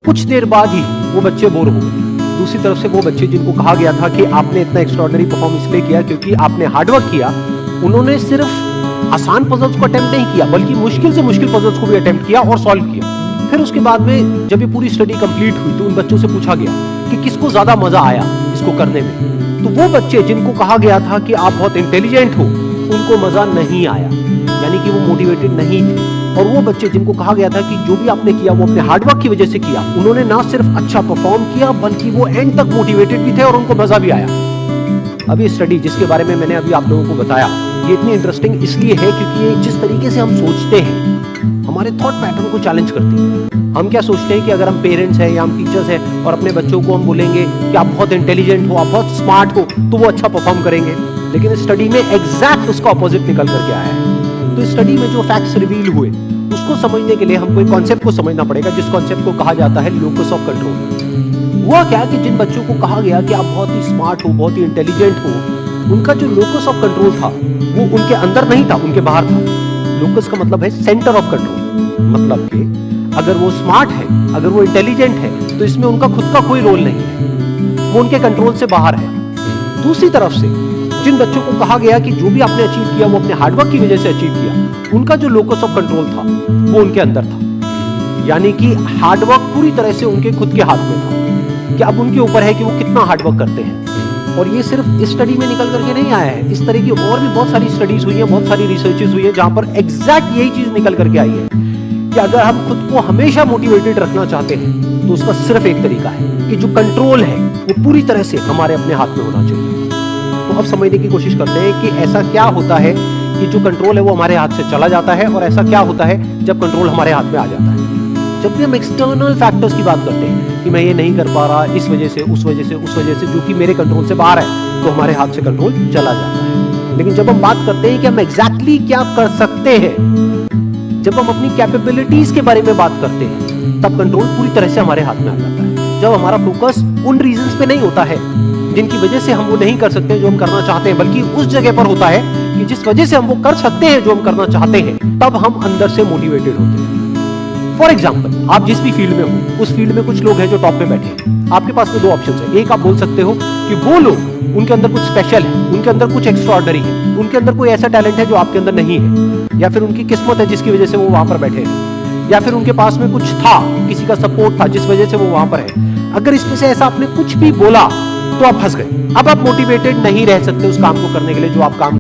कुछ देर बाद ही वो बच्चे बोर हो गए। दूसरी तरफ से वो बच्चे जिनको कहा गया था कि आपने इतना एक्स्ट्राऑर्डिनरी परफॉर्म इसलिए किया क्योंकि आपने हार्डवर्क किया, उन्होंने सिर्फ आसान पजल्स को अटेम्प्ट नहीं किया बल्कि मुश्किल से मुश्किल पजल्स को भी अटेम्प्ट किया और सॉल्व किया। फिर उसके बाद में जब ये पूरी स्टडी कंप्लीट हुई तो उन बच्चों से पूछा गया कि किसको ज्यादा मजा आया इसको करने में। तो वो बच्चे जिनको कहा गया था कि आप बहुत इंटेलिजेंट हो, उनको मजा नहीं आया, यानी कि वो मोटिवेटेड नहीं थे। और वो बच्चे जिनको कहा गया था कि जो भी आपने किया वो अपने हार्डवर्क की वजह से किया, उन्होंने ना सिर्फ अच्छा परफॉर्म किया बल्कि वो एंड तक मोटिवेटेड भी थे और उनको मजा भी आया। अभी स्टडी जिसके बारे में मैंने अभी आप लोगों को बताया, ये इतनी इंटरेस्टिंग इसलिए है क्योंकि ये जिस तरीके से हम सोचते हैं हमारे थॉट पैटर्न को चैलेंज करती है। हम क्या सोचते हैं कि अगर हम पेरेंट्स हैं या हम टीचर्स हैं और अपने बच्चों को हम बोलेंगे कि आप बहुत इंटेलिजेंट हो, आप बहुत स्मार्ट हो, तो वो अच्छा परफॉर्म करेंगे। लेकिन स्टडी में एग्जैक्ट उसका ऑपोजिट निकल करके आया है। तो स्टडी में जो फैक्ट्स रिवील हुए उसको समझने के लिए हमको एक कॉन्सेप्ट को समझना पड़ेगा, जिस कॉन्सेप्ट को कहा जाता है लोकस ऑफ कंट्रोल। हुआ क्या कि जिन बच्चों को कहा गया कि आप बहुत ही स्मार्ट हो, बहुत ही इंटेलिजेंट हो, उनका जो लोकस ऑफ कंट्रोल था वो उनके अंदर नहीं था, उनके बाहर था। लोकस का मतलब है सेंटर ऑफ कंट्रोल, मतलब कि अगर वो स्मार्ट है, अगर वो इंटेलिजेंट है, तो इसमें उनका खुद का कोई रोल नहीं है, वो उनके कंट्रोल से बाहर है। दूसरी तरफ से जिन बच्चों को कहा गया कि जो भी आपने अचीव किया वो अपने हार्डवर्क की वजह से अचीव किया, उनका जो लोकस ऑफ कंट्रोल था वो उनके अंदर था, यानी कि हार्डवर्क पूरी तरह से उनके खुद के हाथ में था कि अब उनके ऊपर है कि वो कितना हार्डवर्क करते हैं। और ये सिर्फ इस स्टडी में निकल करके नहीं आया है, इस तरह की और भी बहुत सारी स्टडीज हुई है, बहुत सारी रिसर्चेस हुई है जहां पर एग्जैक्ट यही चीज निकल करके आई है कि अगर हम खुद को हमेशा मोटिवेटेड रखना चाहते हैं तो उसका सिर्फ एक तरीका है कि जो कंट्रोल है वो पूरी तरह से हमारे अपने हाथ में होना चाहिए। तो अब समझने की कोशिश करते हैं कि ऐसा क्या होता है कि जो कंट्रोल है वो हमारे हाथ से चला जाता है, और ऐसा क्या होता है जब कंट्रोल हमारे हाथ में आ जाता है। जब भी हम एक्सटर्नल फैक्टर्स की बात करते हैं कि मैं ये नहीं कर पा रहा इस वजह से, उस वजह से, उस वजह से, जो कि मेरे कंट्रोल से बाहर है, तो हमारे हाथ से कंट्रोल चला जाता है। लेकिन जब हम बात करते हैं कि हम एग्जैक्टली क्या कर सकते हैं, जब हम अपनी कैपेबिलिटीज के बारे में बात करते हैं, तब कंट्रोल पूरी तरह से हमारे हाथ में आ जाता है। जब हमारा फोकस उन रीजंस पे नहीं होता है जिनकी वजह से हम वो नहीं कर सकते जो हम करना चाहते हैं, बल्कि उस जगह पर होता है कि जिस वजह से हम वो कर सकते हैं जो हम करना चाहते हैं, तब हम अंदर से मोटिवेटेड होते हैं। फॉर एग्जाम्पल, आप जिस भी फील्ड में हो उस फील्ड में कुछ लोग हैं जो टॉप पे बैठे हैं। आपके पास में दो ऑप्शन है। एक, आप बोल सकते हो कि वो लोग, उनके अंदर कुछ स्पेशल है, उनके अंदर कुछ एक्स्ट्राऑर्डिनरी है, उनके अंदर कोई ऐसा टैलेंट है जो आपके अंदर नहीं है, या फिर उनकी किस्मत है जिसकी वजह से वो वहां पर बैठे हैं, या फिर उनके पास में कुछ था, किसी का सपोर्ट था जिस वजह से वो वहां पर है। अगर इसमें से ऐसा आपने कुछ भी बोला तो आप फंस गए। अब आप मोटिवेटेड नहीं रह सकते उस काम को करने के लिए जो आप काम